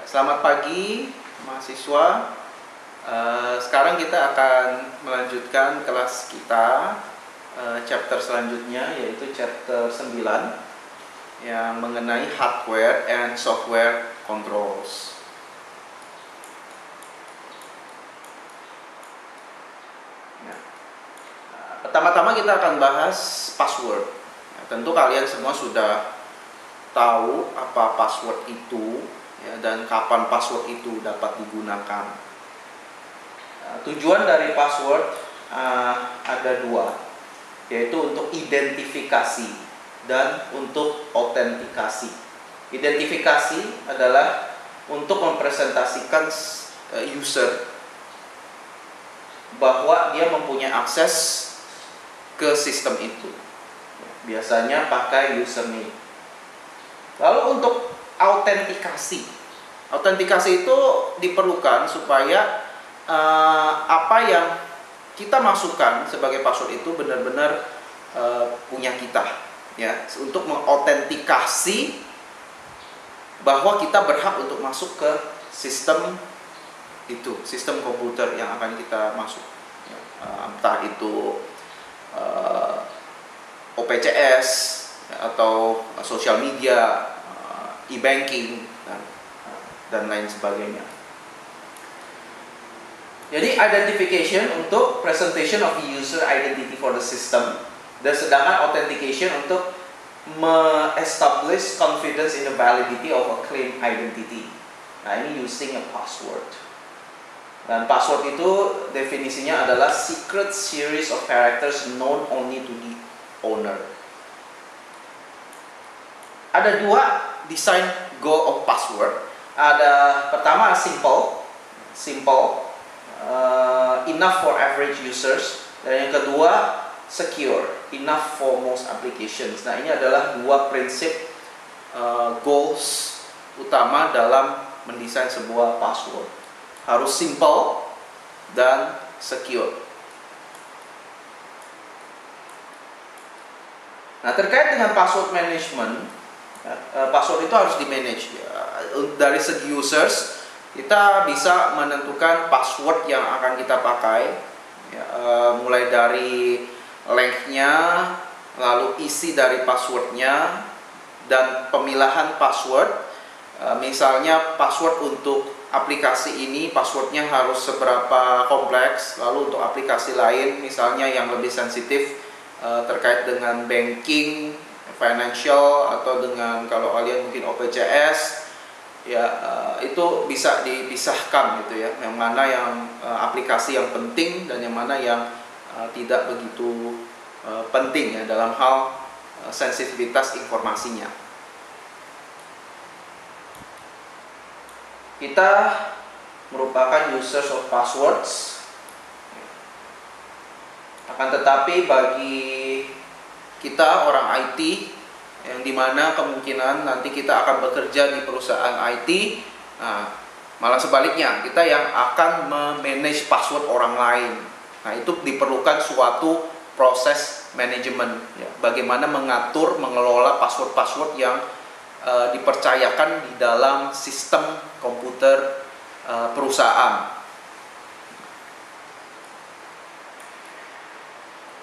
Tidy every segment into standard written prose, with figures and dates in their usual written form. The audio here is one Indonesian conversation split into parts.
Selamat pagi mahasiswa. Sekarang kita akan melanjutkan kelas kita, chapter selanjutnya, yaitu chapter 9 yang mengenai hardware and software controls. Pertama-tama kita akan bahas password. Tentu kalian semua sudah tahu apa password itu, ya, dan kapan password itu dapat digunakan. Tujuan dari password ada dua, yaitu untuk identifikasi dan untuk autentikasi. Identifikasi adalah untuk mempresentasikan user bahwa dia mempunyai akses ke sistem itu. Biasanya pakai username. Lalu untuk autentikasi itu diperlukan supaya apa yang kita masukkan sebagai password itu benar-benar punya kita, ya, untuk mengautentikasi bahwa kita berhak untuk masuk ke sistem itu, sistem komputer yang akan kita masuk, ya, entah itu OPCS atau sosial media, e-banking, dan lain sebagainya. Jadi identification untuk presentation of the user identity for the system, dan sedangkan authentication untuk me-establish confidence in the validity of a claim identity. Nah, ini using a password. Dan password itu definisinya adalah secret series of characters known only to the owner. Ada dua design goal of password. Ada pertama simple, enough for average users, dan yang kedua secure, enough for most applications. Nah, ini adalah dua prinsip goals utama dalam mendesain sebuah password. Harus simple dan secure. Nah, terkait dengan password management, password itu harus di-manage. Dari segi users, kita bisa menentukan password yang akan kita pakai, ya, mulai dari length-nya, lalu isi dari passwordnya, dan pemilahan password. Misalnya password untuk aplikasi ini passwordnya harus seberapa kompleks, lalu untuk aplikasi lain misalnya yang lebih sensitif terkait dengan banking, financial, atau dengan kalau kalian mungkin OPCS, ya, itu bisa dipisahkan gitu ya, yang mana yang aplikasi yang penting dan yang mana yang tidak begitu penting ya dalam hal sensitivitas informasinya. Kita merupakan users of passwords, akan tetapi bagi kita orang IT, yang dimana kemungkinan nanti kita akan bekerja di perusahaan IT, malah sebaliknya, kita yang akan memanage password orang lain. Nah, itu diperlukan suatu proses manajemen, ya, bagaimana mengatur, mengelola password-password yang dipercayakan di dalam sistem komputer perusahaan.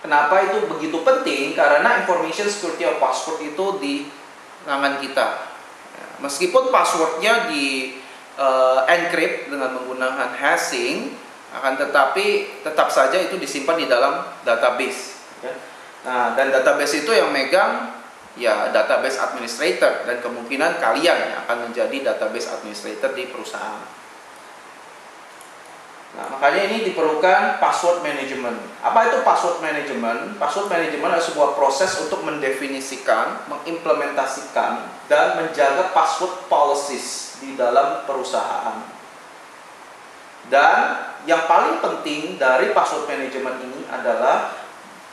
Kenapa itu begitu penting? Karena information security of password itu di tangan kita. Meskipun passwordnya di encrypt dengan menggunakan hashing, akan tetapi tetap saja itu disimpan di dalam database. Nah, dan database itu yang megang ya database administrator, dan kemungkinan kalian yang akan menjadi database administrator di perusahaan. Nah, makanya ini diperlukan password management. Apa itu password management? Password management adalah sebuah proses untuk mendefinisikan, mengimplementasikan, dan menjaga password policies di dalam perusahaan. Dan yang paling penting dari password management ini adalah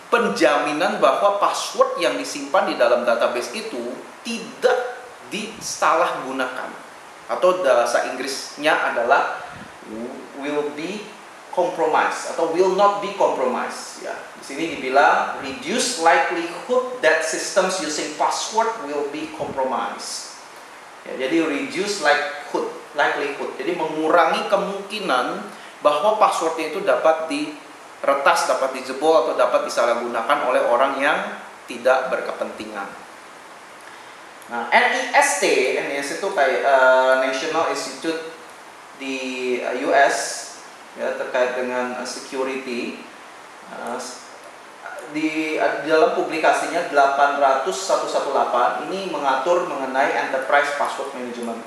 penjaminan bahwa password yang disimpan di dalam database itu tidak disalahgunakan, atau bahasa Inggrisnya adalah will be compromised atau will not be compromised. Ya, di sini dibilang reduce likelihood that systems using password will be compromised. Ya, jadi reduce likelihood likelihood. Jadi mengurangi kemungkinan bahwa passwordnya itu dapat diretas, dapat dijebol, atau dapat disalahgunakan oleh orang yang tidak berkepentingan. Nah, NIST itu kayak National Institute di US, ya, terkait dengan security. Di dalam publikasinya 800.118 ini mengatur mengenai Enterprise Password Management.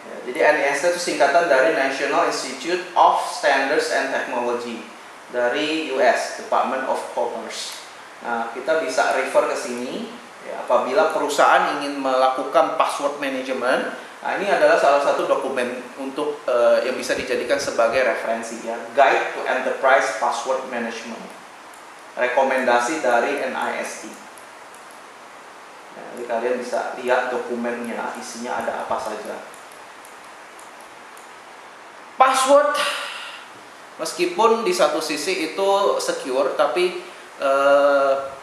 Ya, jadi NIST itu singkatan dari National Institute of Standards and Technology dari US, Department of Commerce. Nah, kita bisa refer ke sini ya, apabila perusahaan ingin melakukan password management. Nah, ini adalah salah satu dokumen untuk yang bisa dijadikan sebagai referensi, ya, Guide to Enterprise Password Management. Rekomendasi dari NIST. Nah, jadi kalian bisa lihat dokumennya, isinya ada apa saja. Password, meskipun di satu sisi itu secure, tapi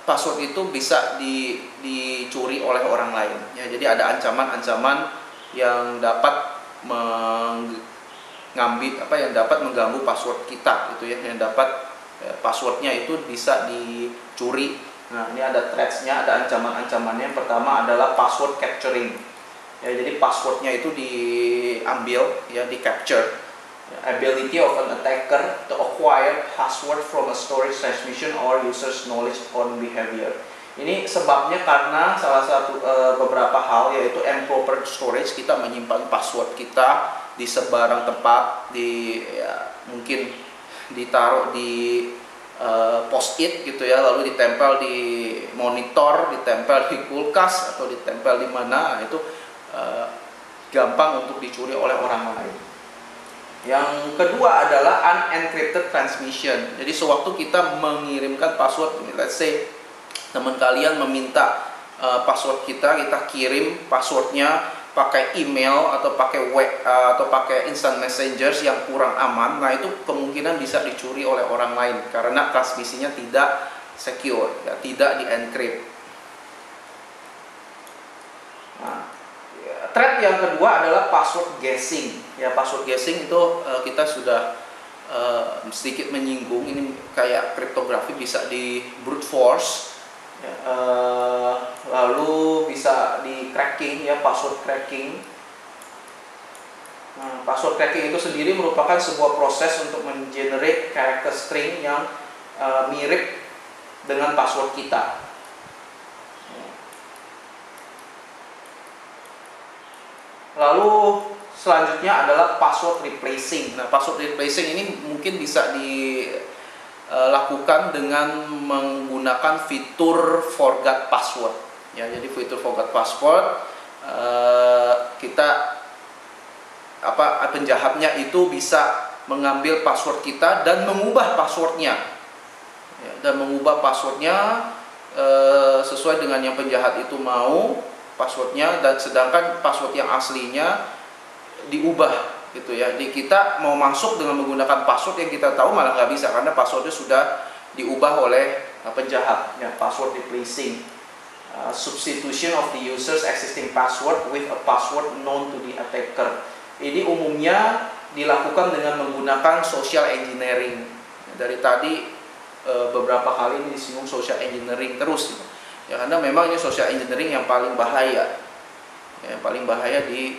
password itu bisa dicuri oleh orang lain. Ya, jadi ada ancaman-ancaman yang dapat yang dapat mengganggu password kita, gitu ya, yang dapat passwordnya itu bisa dicuri. Nah, ini ada threats-nya, ada ancaman-ancamannya. Yang pertama adalah password capturing. Ya, jadi passwordnya itu diambil, ya, di capture. Ability of an attacker to acquire password from a storage transmission or user's knowledge on behavior. Ini sebabnya karena salah satu beberapa hal, yaitu improper storage. Kita menyimpan password kita di sebarang tempat, mungkin ditaruh di post-it gitu ya, lalu ditempel di monitor, ditempel di kulkas, atau ditempel di mana. Nah, itu gampang untuk dicuri oleh orang lain. Yang kedua adalah unencrypted transmission. Jadi sewaktu kita mengirimkan password, let's say teman kalian meminta password kita kirim passwordnya pakai email atau pakai web atau pakai instant messengers yang kurang aman. Nah, itu kemungkinan bisa dicuri oleh orang lain karena transmisinya tidak secure, ya, tidak di-encrypt. Nah, threat yang kedua adalah password guessing. Ya, password guessing itu kita sudah sedikit menyinggung. Ini kayak kriptografi, bisa di brute force, ya, lalu bisa di cracking, ya, password cracking. Nah, password cracking itu sendiri merupakan sebuah proses untuk mengenerate character string yang mirip dengan password kita. Lalu selanjutnya adalah password replacing. Nah, password replacing ini mungkin bisa dilakukan dengan menggunakan fitur forgot password. Ya, jadi fitur forgot password, penjahatnya itu bisa mengambil password kita dan mengubah passwordnya, ya, sesuai dengan yang penjahat itu mau passwordnya, dan sedangkan password yang aslinya diubah, gitu ya. Jadi kita mau masuk dengan menggunakan password yang kita tahu malah nggak bisa karena passwordnya sudah diubah oleh penjahat. Ya, password replacing, substitution of the user's existing password with a password known to the attacker. Ini umumnya dilakukan dengan menggunakan social engineering. Dari tadi beberapa kali ini disinggung social engineering terus, gitu. Ya, karena memang ini social engineering yang paling bahaya, yang paling bahaya di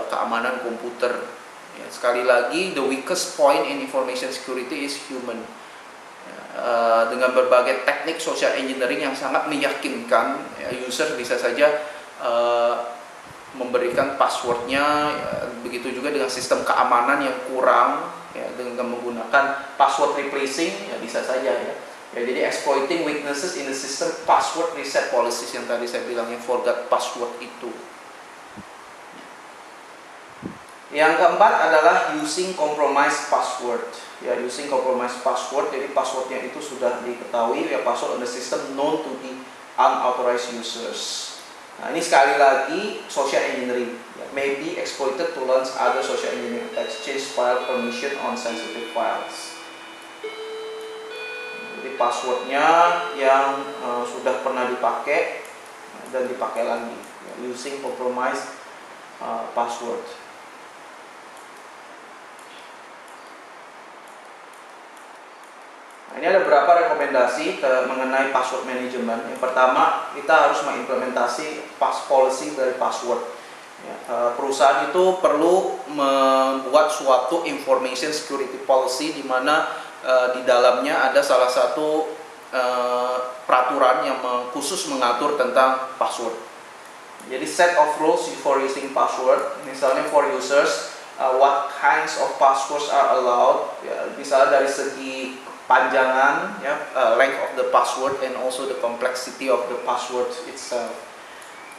keamanan komputer. Ya, sekali lagi, the weakest point in information security is human. Ya, dengan berbagai teknik social engineering yang sangat meyakinkan, ya, user bisa saja memberikan passwordnya. Ya, begitu juga dengan sistem keamanan yang kurang, ya, dengan menggunakan password replacing, ya, bisa saja, ya. Ya, jadi exploiting weaknesses in the system password reset policies yang tadi saya bilang, yang forgot password itu. Yang keempat adalah using compromised password. Ya, using compromised password, jadi passwordnya itu sudah diketahui, ya, password on the system known to the unauthorized users. Nah, ini sekali lagi social engineering, ya, may be exploited to launch other social engineering attacks, change file permission on sensitive files. Jadi passwordnya yang sudah pernah dipakai dan dipakai lagi, ya, using compromised password. Nah, ini ada beberapa rekomendasi mengenai password management. Yang pertama, kita harus mengimplementasi policy dari password. Ya, perusahaan itu perlu membuat suatu information security policy di mana di dalamnya ada salah satu peraturan yang khusus mengatur tentang password. Jadi set of rules for using password, misalnya for users, what kinds of passwords are allowed, ya, misalnya dari segi panjangan, ya, length of the password and also the complexity of the password itself.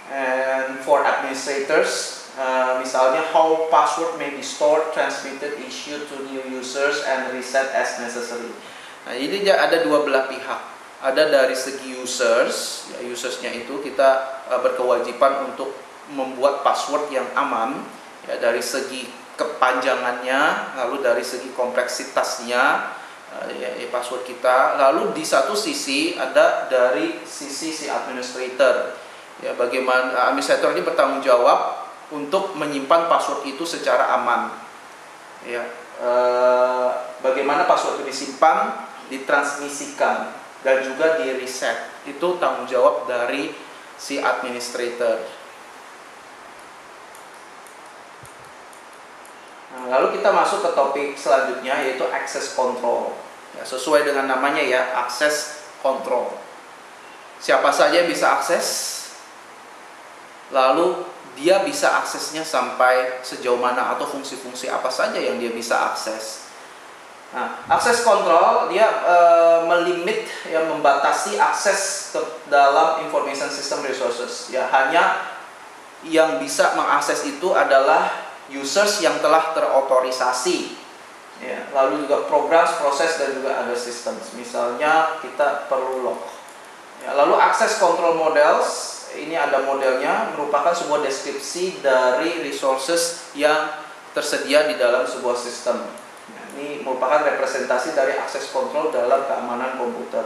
And for administrators, misalnya how password may be stored, transmitted, issued to new users and reset as necessary. Nah, ini ada dua belah pihak. Ada dari segi users, ya, usersnya itu kita berkewajiban untuk membuat password yang aman, ya, dari segi kepanjangannya, lalu dari segi kompleksitasnya, ya, password kita. Lalu di satu sisi ada dari sisi si administrator, ya, bagaimana administrator ini bertanggung jawab untuk menyimpan password itu secara aman, ya, bagaimana password itu disimpan, ditransmisikan, dan juga di reset. Itu tanggung jawab dari si administrator. Nah, lalu kita masuk ke topik selanjutnya, yaitu access control. Ya, sesuai dengan namanya, ya, access control. Siapa saja yang bisa akses, lalu dia bisa aksesnya sampai sejauh mana, atau fungsi-fungsi apa saja yang dia bisa akses. Nah, access control dia melimit, ya, membatasi akses ke dalam information system resources. Ya, hanya yang bisa mengakses itu adalah users yang telah terotorisasi. Ya, lalu juga program, proses, dan juga ada systems. Misalnya kita perlu log. Ya, lalu access control models, ini ada modelnya, merupakan sebuah deskripsi dari resources yang tersedia di dalam sebuah sistem. Ini merupakan representasi dari access control dalam keamanan komputer.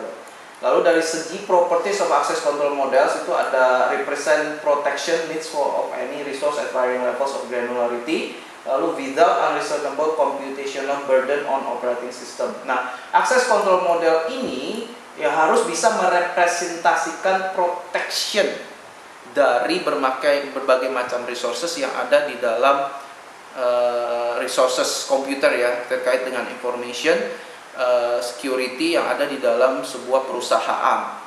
Lalu dari segi properties of access control models itu ada represent protection needs of any resource at varying levels of granularity. Lalu without unreasonable computational burden on operating system. Nah, access control model ini ya harus bisa merepresentasikan protection dari berbagai macam resources yang ada di dalam resources komputer, ya, terkait dengan information security yang ada di dalam sebuah perusahaan.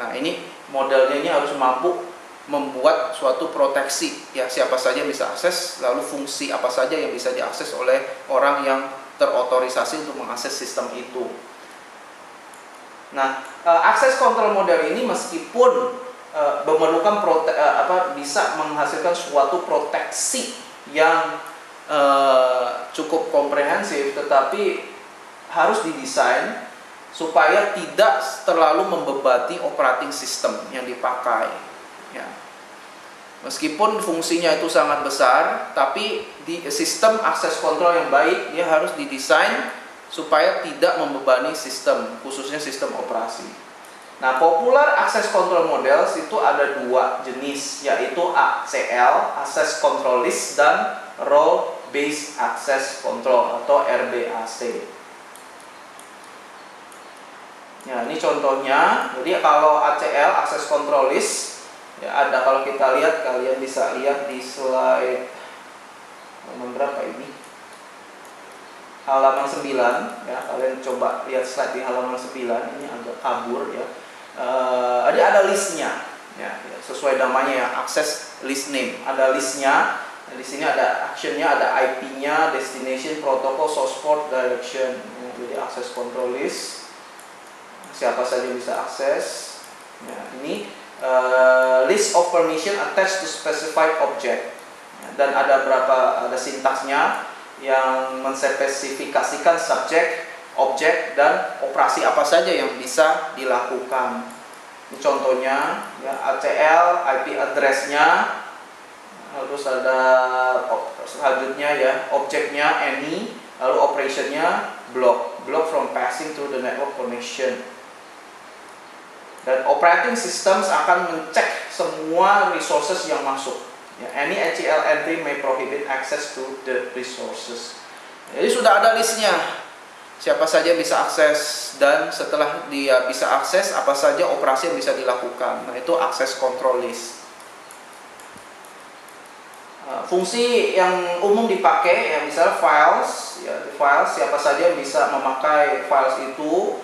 Nah, ini modelnya ini harus mampu membuat suatu proteksi, ya, siapa saja yang bisa akses, lalu fungsi apa saja yang bisa diakses oleh orang yang terotorisasi untuk mengakses sistem itu. Nah, access control model ini meskipun memerlukan bisa menghasilkan suatu proteksi yang cukup komprehensif, tetapi harus didesain supaya tidak terlalu membebani operating system yang dipakai, ya. Meskipun fungsinya itu sangat besar, tapi di sistem access control yang baik dia harus didesain supaya tidak membebani sistem, khususnya sistem operasi. Nah, popular access control models itu ada dua jenis, yaitu ACL, Access Control List, dan Role Based Access Control atau RBAC. Ya, ini contohnya. Jadi kalau ACL, Access Control List, ya ada, kalau kita lihat, kalian bisa lihat di slide nomor berapa ini? Halaman 9, ya, kalian coba lihat slide di halaman 9, ini agak kabur, ya. Jadi ada listnya, ya, sesuai namanya, ya, access list name. Ada listnya. Nah, di sini ada actionnya, ada IP-nya, destination, protocol, source port, direction. Ya, jadi access control list, siapa saja bisa akses. Ya, ini list of permission attached to specified object. Ya, dan ada sintaksnya yang menspesifikasikan subjek, objek, dan operasi apa saja yang bisa dilakukan. Ini contohnya, ya, ACL, IP address-nya, terus ada selanjutnya, ya, objeknya any, lalu operation-nya block from passing through the network connection. Dan operating systems akan mencek semua resources yang masuk. Ya, any ACL entry may prohibit access to the resources. Jadi sudah ada listnya. siapa saja bisa akses, dan setelah dia bisa akses, apa saja operasi yang bisa dilakukan. Nah, itu access control list. Fungsi yang umum dipakai, ya misalnya files, ya di files siapa saja bisa memakai files itu,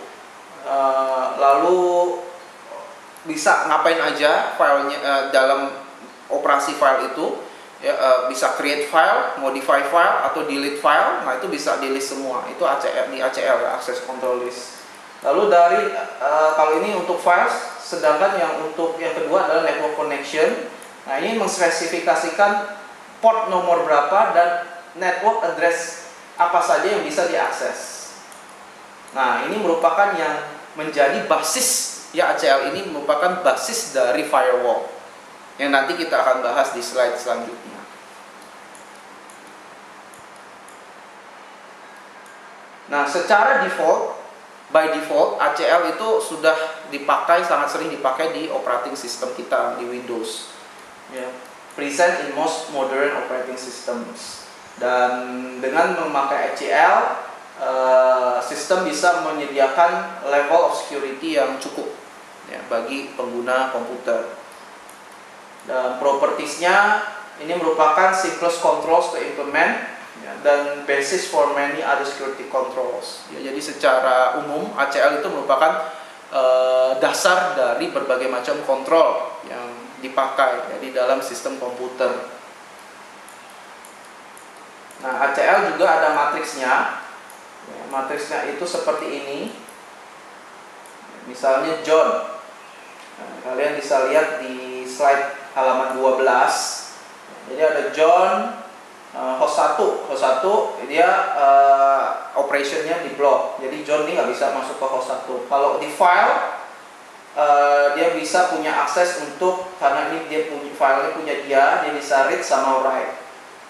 lalu bisa ngapain aja filenya dalam operasi file itu. Ya, bisa create file, modify file, atau delete file. Nah, itu bisa di list semua. Itu ACL, di ACL ya, access control list. Lalu dari kalau ini untuk files, sedangkan yang untuk yang kedua adalah network connection. Nah, ini mengspesifikasikan port nomor berapa dan network address apa saja yang bisa diakses. Nah, ini merupakan yang menjadi basis, ya ACL ini merupakan basis dari firewall, yang nanti kita akan bahas di slide selanjutnya. Nah, secara default, by default, ACL itu sudah dipakai, sangat sering dipakai di operating system kita di Windows. Ya, present in most modern operating systems. Dan dengan memakai ACL, sistem bisa menyediakan level of security yang cukup, ya, bagi pengguna komputer. Dan propertiesnya ini merupakan simplest controls to implement, ya, dan basis for many other security controls. Ya, jadi secara umum ACL itu merupakan dasar dari berbagai macam kontrol yang dipakai, ya, di dalam sistem komputer. Nah, ACL juga ada matriksnya. Ya, matriksnya itu seperti ini. Misalnya John. Nah, kalian bisa lihat di slide halaman 12. Jadi ada John, host 1. Host 1 dia operationnya di block. Jadi John ini nggak bisa masuk ke host 1. Kalau di file, dia bisa punya akses untuk, karena ini dia punya filenya punya dia bisa read sama write.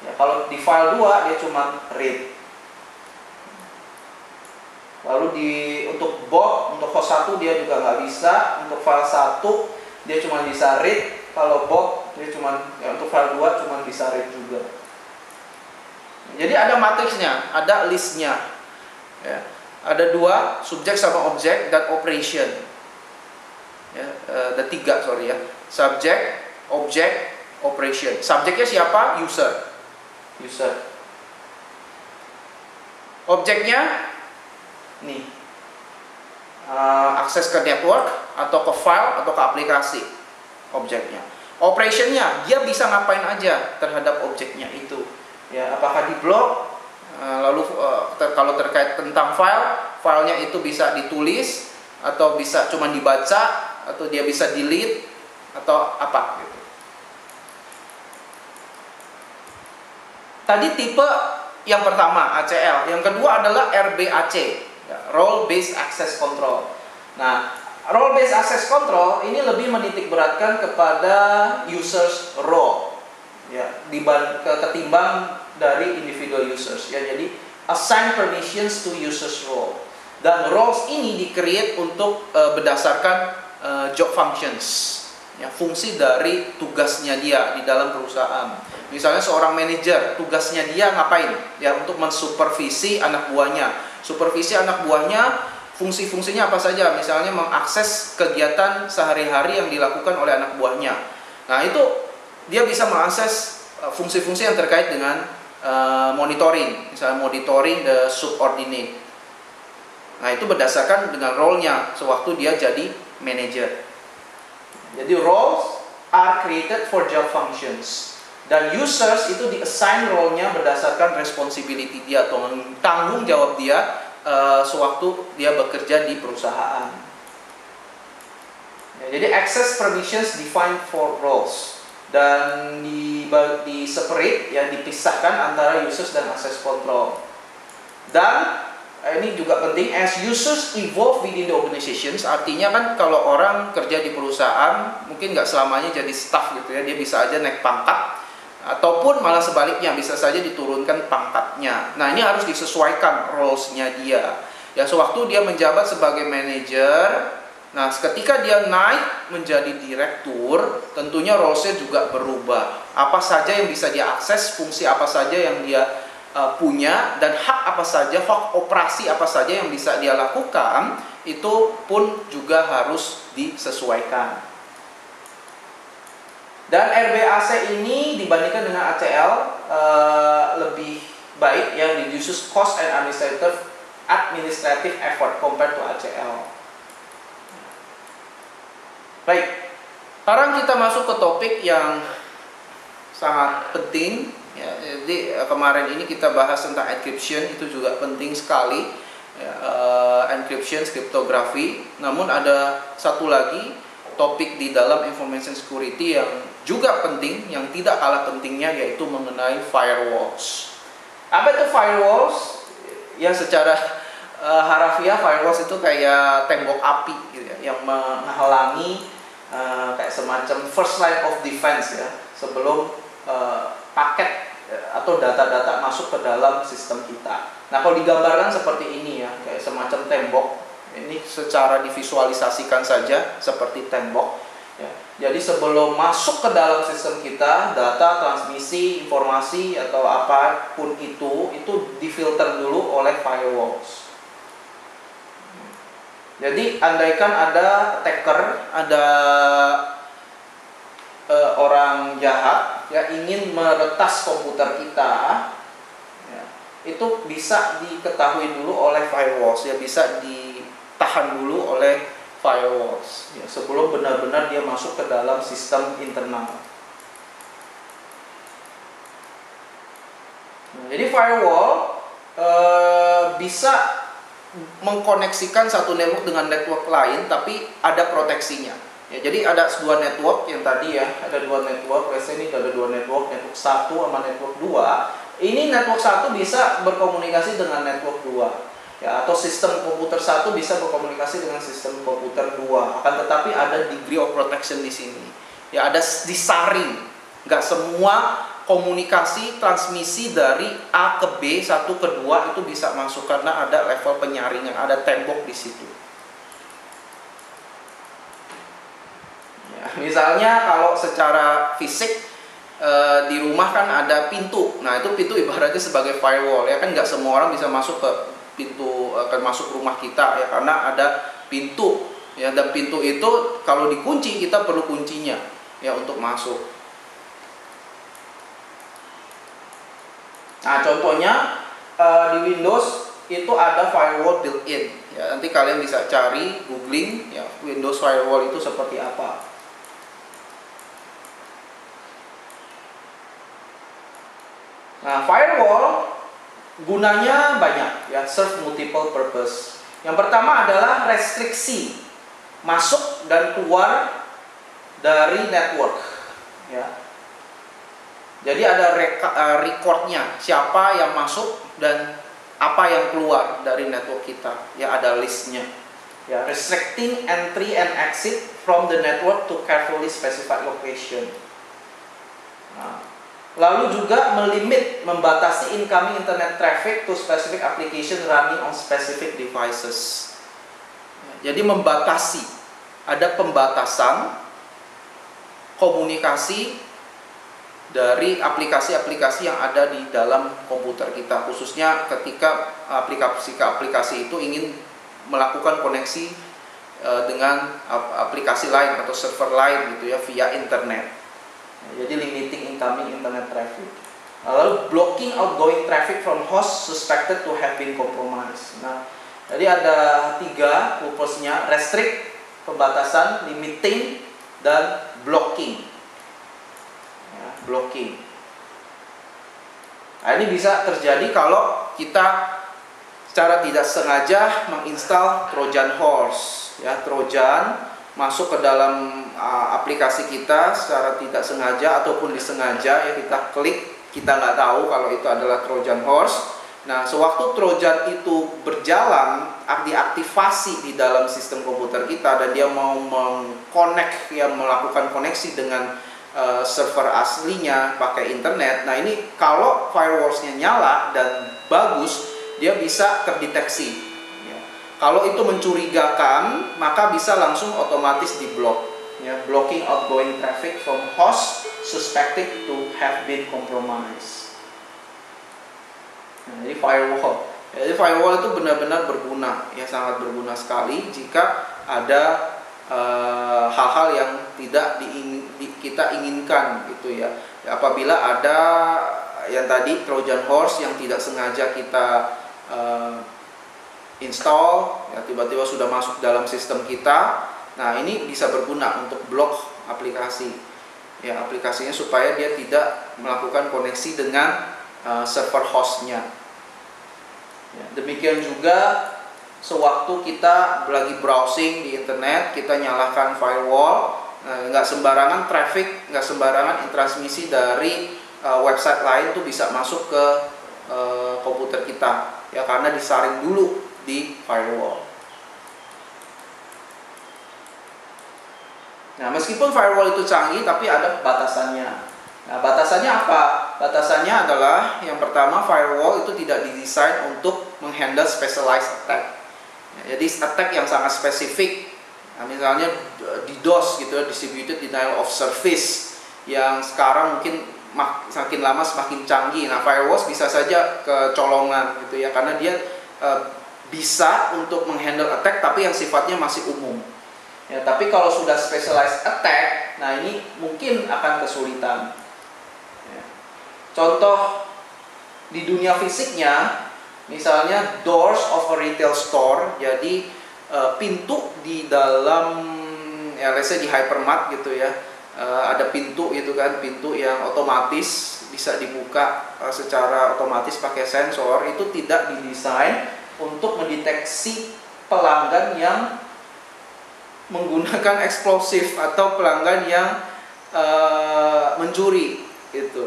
Ya, kalau di file 2 dia cuma read. Lalu untuk bot, untuk host 1 dia juga nggak bisa. Untuk file 1 dia cuma bisa read. Kalau bot dia cuma, ya, untuk file 2 cuma bisa read juga. Jadi ada matriksnya, ada listnya, ya. Ada 2, subjek sama objek, dan operation, ya, ada 3, sorry ya. Subjek, objek, operation. Subjeknya siapa? User. Objeknya nih, akses ke network atau ke file atau ke aplikasi. Objeknya. Operationnya, dia bisa ngapain aja terhadap objeknya itu. Ya, apakah di blok, lalu kalau terkait tentang filenya itu bisa ditulis, atau bisa cuma dibaca, atau dia bisa delete, atau apa gitu. Tadi tipe yang pertama ACL, yang kedua adalah RBAC, ya, Role Based Access Control. Nah, Role Based Access Control ini lebih menitik beratkan kepada users role, ya, ketimbang dari individual users, ya. Jadi assign permissions to users role, dan roles ini di-create untuk berdasarkan job functions, ya, fungsi dari tugasnya dia di dalam perusahaan. Misalnya seorang manajer, tugasnya dia ngapain? Ya, untuk mensupervisi anak buahnya. Supervisi anak buahnya, fungsi-fungsinya apa saja? Misalnya mengakses kegiatan sehari-hari yang dilakukan oleh anak buahnya. Nah, itu dia bisa mengakses fungsi-fungsi yang terkait dengan monitoring, misalnya monitoring the subordinate. Nah, itu berdasarkan dengan role-nya sewaktu dia jadi manager. Jadi roles are created for job functions, dan users itu di-assign role-nya berdasarkan responsibility dia atau tanggung jawab dia sewaktu dia bekerja di perusahaan. Ya, jadi access permissions defined for roles, dan di separate, ya, dipisahkan antara users dan access control. Dan ini juga penting, as users evolve within the organizations, artinya kan kalau orang kerja di perusahaan mungkin nggak selamanya jadi staff gitu ya, dia bisa aja naik pangkat, ataupun malah sebaliknya bisa saja diturunkan pangkatnya. Nah, ini harus disesuaikan roles-nya dia. Ya, sewaktu dia menjabat sebagai manajer, nah ketika dia naik menjadi direktur, tentunya roles-nya juga berubah. Apa saja yang bisa dia akses, fungsi apa saja yang dia punya, dan hak apa saja, hak operasi apa saja yang bisa dia lakukan, itu pun juga harus disesuaikan. Dan RBAC ini dibandingkan dengan ACL lebih baik, yang reduces cost and administrative effort compared to ACL. Baik, sekarang kita masuk ke topik yang sangat penting. Ya, jadi kemarin ini kita bahas tentang encryption, itu juga penting sekali. Ya, encryption, kriptografi. Namun ada satu lagi topik di dalam information security yang juga penting, yang tidak kalah pentingnya, yaitu mengenai firewalls. Apa itu firewalls? Ya, secara harafiah firewalls itu kayak tembok api gitu ya, yang menghalangi kayak semacam first line of defense ya, sebelum paket atau data-data masuk ke dalam sistem kita. Nah, kalau digambarkan seperti ini ya, kayak semacam tembok. Ini secara divisualisasikan saja seperti tembok ya. Jadi sebelum masuk ke dalam sistem kita, data, transmisi, informasi atau apapun itu difilter dulu oleh firewalls. Jadi andaikan ada attacker, ada orang jahat ya ingin meretas komputer kita, ya, itu bisa diketahui dulu oleh firewalls, ya, bisa ditahan dulu oleh firewalls ya, sebelum benar-benar dia masuk ke dalam sistem internal. Jadi firewall bisa mengkoneksikan satu network dengan network lain, tapi ada proteksinya. Ya, jadi ada dua network yang tadi ya, ada dua network. Biasanya ini ada dua network 1 sama network 2. Ini network 1 bisa berkomunikasi dengan network 2. Ya, atau sistem komputer 1 bisa berkomunikasi dengan sistem komputer 2. Akan tetapi ada degree of protection di sini. Ya, ada disaring. Nggak semua komunikasi transmisi dari A ke B, 1 ke 2 itu bisa masuk karena ada level penyaringan, ada tembok di situ. Ya, misalnya kalau secara fisik di rumah kan ada pintu. Nah, itu pintu ibaratnya sebagai firewall ya kan, nggak semua orang bisa masuk ke pintu, akan masuk rumah kita ya, karena ada pintu ya, dan pintu itu kalau dikunci kita perlu kuncinya ya untuk masuk. Nah, contohnya di Windows itu ada firewall built-in ya, nanti kalian bisa cari, googling ya, Windows firewall itu seperti apa. Nah, firewall gunanya banyak ya, serve multiple purpose. Yang pertama adalah restriksi masuk dan keluar dari network ya. Jadi ada recordnya, siapa yang masuk dan apa yang keluar dari network kita ya, ada listnya ya. Restricting entry and exit from the network to carefully specified location. Nah, lalu juga membatasi incoming internet traffic to specific application running on specific devices. Jadi membatasi, ada pembatasan komunikasi dari aplikasi-aplikasi yang ada di dalam komputer kita, khususnya ketika aplikasi-aplikasi itu ingin melakukan koneksi dengan aplikasi lain atau server lain gitu ya, via internet. Jadi limiting incoming internet traffic. Lalu blocking outgoing traffic from host suspected to have been compromised. Nah, jadi ada 3 purpose-nya: restrict, pembatasan, limiting, dan blocking. Blocking. Nah, ini bisa terjadi kalau kita secara tidak sengaja menginstal Trojan horse ya, Trojan masuk ke dalam aplikasi kita secara tidak sengaja ataupun disengaja ya, kita klik, kita nggak tahu kalau itu adalah Trojan horse. Nah, sewaktu Trojan itu berjalan, diaktifasi di dalam sistem komputer kita dan dia mau mengconnect ya, melakukan koneksi dengan server aslinya pakai internet. Nah, ini kalau firewallsnya nyala dan bagus, dia bisa terdeteksi ya. Kalau itu mencurigakan, maka bisa langsung otomatis diblok ya, blocking outgoing traffic from host suspected to have been compromised. Nah, jadi firewall itu benar-benar berguna, ya sangat berguna sekali jika ada hal-hal yang tidak kita inginkan gitu ya. Apabila ada yang tadi Trojan horse yang tidak sengaja kita install, ya tiba-tiba sudah masuk dalam sistem kita. Nah, ini bisa berguna untuk blok aplikasi, ya aplikasinya supaya dia tidak melakukan koneksi dengan server hostnya. Ya, demikian juga sewaktu kita lagi browsing di internet, kita nyalakan firewall, nggak sembarangan traffic, nggak sembarangan transmisi dari website lain tuh bisa masuk ke komputer kita, ya karena disaring dulu di firewall. Nah, meskipun firewall itu canggih, tapi ada batasannya. Nah, batasannya apa? Batasannya adalah yang pertama, firewall itu tidak didesain untuk menghandle specialized attack. Ya, jadi attack yang sangat spesifik, nah, misalnya DDoS gitu, distributed denial of service, yang sekarang mungkin semakin lama semakin canggih. Nah, firewall bisa saja kecolongan gitu ya, karena dia bisa untuk menghandle attack tapi yang sifatnya masih umum. Ya, tapi kalau sudah specialized attack, nah ini mungkin akan kesulitan. Ya. Contoh di dunia fisiknya, misalnya doors of a retail store, jadi pintu di dalam, ya let's say di hypermart gitu ya, ada pintu gitu kan, pintu yang otomatis bisa dibuka secara otomatis pakai sensor, itu tidak didesain untuk mendeteksi pelanggan yang menggunakan eksplosif atau pelanggan yang mencuri itu.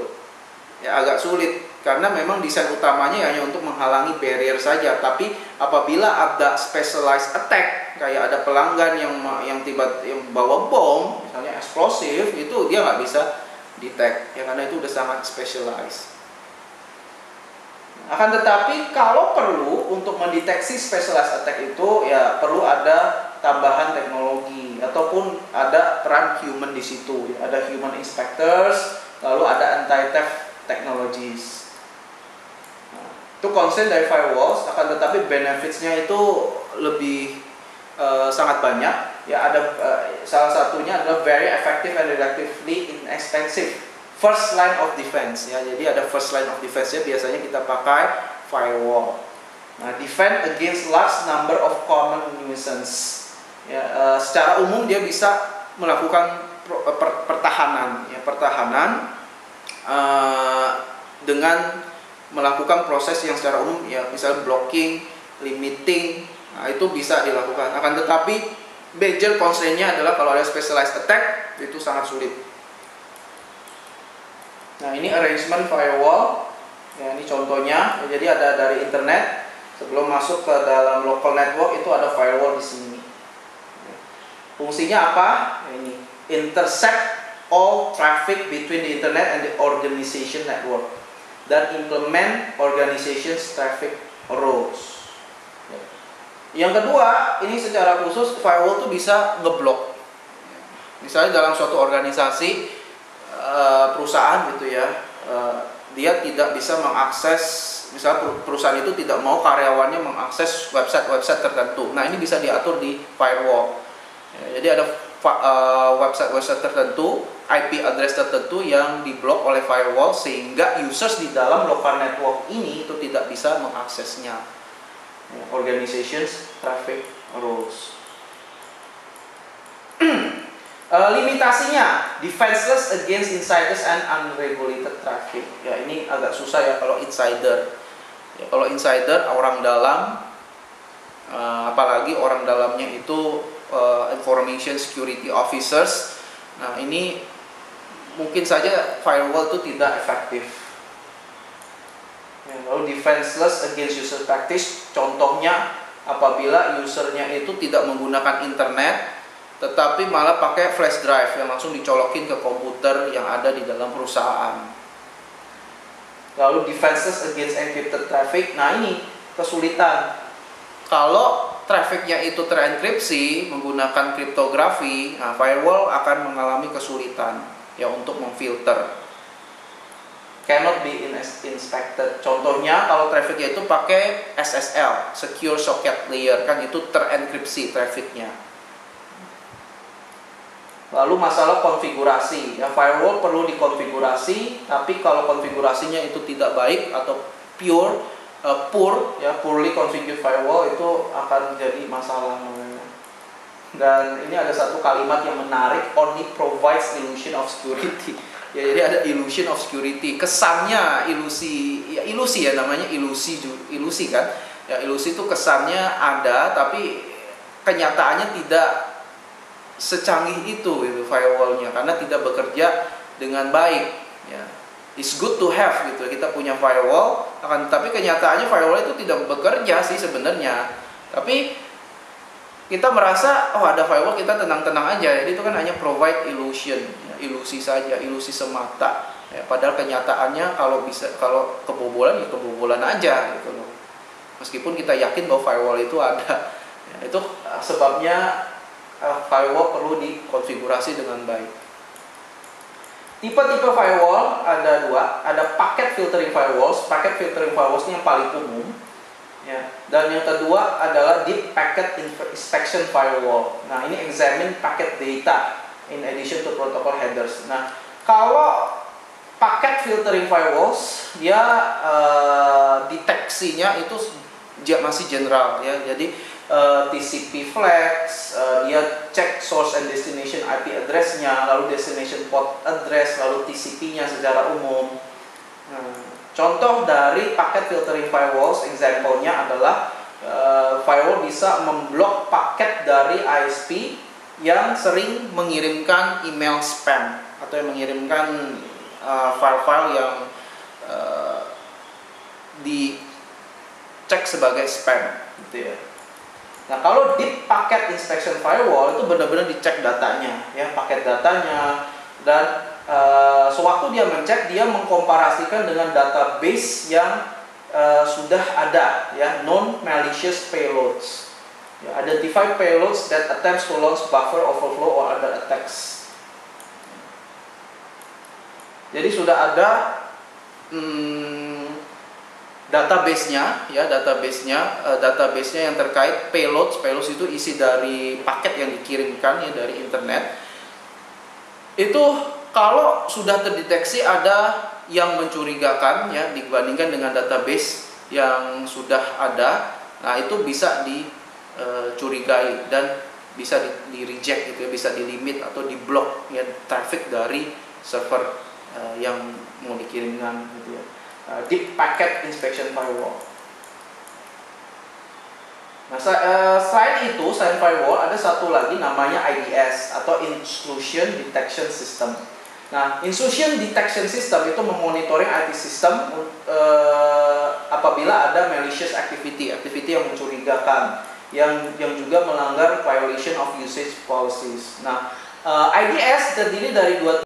Ya agak sulit karena memang desain utamanya hanya untuk menghalangi barrier saja, tapi apabila ada specialized attack kayak ada pelanggan yang bawa bom, misalnya eksplosif, itu dia nggak bisa detect ya karena itu udah sangat specialized. Akan tetapi kalau perlu untuk mendeteksi specialized attack itu ya perlu ada tambahan teknologi ataupun ada peran human di situ. Ada human inspectors, lalu ada anti-theft technologies. Nah, itu concern dari firewalls, akan tetapi benefitsnya itu lebih sangat banyak. Ya ada salah satunya adalah very effective and relatively inexpensive first line of defense. Ya, jadi ada first line of defense ya, biasanya kita pakai firewall. Nah, defend against large number of common nuisance. Ya, secara umum dia bisa melakukan pertahanan, ya, dengan melakukan proses yang secara umum, ya misalnya blocking, limiting, nah, itu bisa dilakukan. Akan tetapi major constraint-nya adalah kalau ada specialized attack itu sangat sulit. Nah, ini arrangement firewall, ya ini contohnya. Ya, jadi ada dari internet sebelum masuk ke dalam local network itu ada firewall di sini. Fungsinya apa? Ini intercept all traffic between the internet and the organization network dan implement organization's traffic rules. Yang kedua, ini secara khusus firewall itu bisa ngeblok. Misalnya dalam suatu organisasi perusahaan gitu ya, dia tidak bisa mengakses, misalnya perusahaan itu tidak mau karyawannya mengakses website-website tertentu. Nah, ini bisa diatur di firewall. Ya, jadi ada website-website tertentu, IP address tertentu yang diblok oleh firewall sehingga users di dalam local network ini itu tidak bisa mengaksesnya. Ya, organizations traffic rules. Limitasinya defenseless against insiders and unregulated traffic. Ya, ini agak susah ya kalau insider. Ya, kalau insider orang dalam, apalagi orang dalamnya itu information security officers. Nah, ini mungkin saja firewall itu tidak efektif. Ya, lalu defenseless against user practice, contohnya apabila usernya itu tidak menggunakan internet, tetapi malah pakai flash drive yang langsung dicolokin ke komputer yang ada di dalam perusahaan. Lalu defenseless against encrypted traffic. Nah, ini kesulitan. Kalau trafficnya itu terenkripsi menggunakan kriptografi, nah firewall akan mengalami kesulitan ya untuk memfilter. cannot be inspected. Contohnya kalau trafficnya itu pakai SSL, Secure Socket Layer, kan itu terenkripsi trafficnya. Lalu masalah konfigurasi, ya firewall perlu dikonfigurasi, tapi kalau konfigurasinya itu tidak baik atau poorly configured firewall itu akan jadi masalah. Dan ini ada satu kalimat yang menarik, only provides illusion of security. Ya, jadi ada illusion of security, kesannya ilusi, ya ilusi ya namanya ilusi kan. Ya ilusi itu kesannya ada, tapi kenyataannya tidak secanggih itu firewallnya, karena tidak bekerja dengan baik. Ya, it's good to have gitu. Kita punya firewall, tapi kenyataannya firewall itu tidak bekerja sih sebenarnya. Tapi kita merasa ada firewall, kita tenang-tenang aja. Jadi itu kan hanya provide illusion, ya, ilusi saja, ilusi semata. Ya, padahal kenyataannya kalau kebobolan ya kebobolan aja gitu loh. Meskipun kita yakin bahwa firewall itu ada. Ya, itu sebabnya firewall perlu dikonfigurasi dengan baik. Tipe-tipe firewall ada dua, ada packet filtering firewalls. Packet filtering firewalls ini yang paling umum. Ya. Dan yang kedua adalah deep packet inspection firewall. Nah, ini examine packet data in addition to protocol headers. Nah, kalau packet filtering firewalls, dia deteksinya itu masih general ya. Jadi TCP flags, dia cek source and destination IP address-nya, lalu destination port address, lalu TCP-nya secara umum. Contoh dari packet filtering firewalls, example-nya adalah firewall bisa memblok paket dari ISP yang sering mengirimkan email spam atau yang mengirimkan file-file yang dicek sebagai spam, gitu ya. Nah, kalau deep packet inspection firewall itu benar-benar dicek datanya, ya, paket datanya, dan sewaktu dia mencek, dia mengkomparasikan dengan database yang sudah ada, ya, non-malicious payloads. Ya, identify payloads that attempts to launch buffer overflow or other attacks. Jadi sudah ada database-nya, ya, database-nya yang terkait payloads itu isi dari paket yang dikirimkan ya dari internet. Itu kalau sudah terdeteksi ada yang mencurigakan ya dibandingkan dengan database yang sudah ada, nah itu bisa dicurigai dan bisa di reject gitu ya, bisa di limit atau di block ya traffic dari server yang mau dikirimkan gitu ya. Deep packet inspection firewall. Nah, selain firewall ada satu lagi namanya IDS atau Intrusion Detection System. Nah, Intrusion Detection System itu memonitoring IT system apabila ada malicious activity yang mencurigakan, yang juga melanggar violation of usage policies. Nah, IDS terdiri dari dua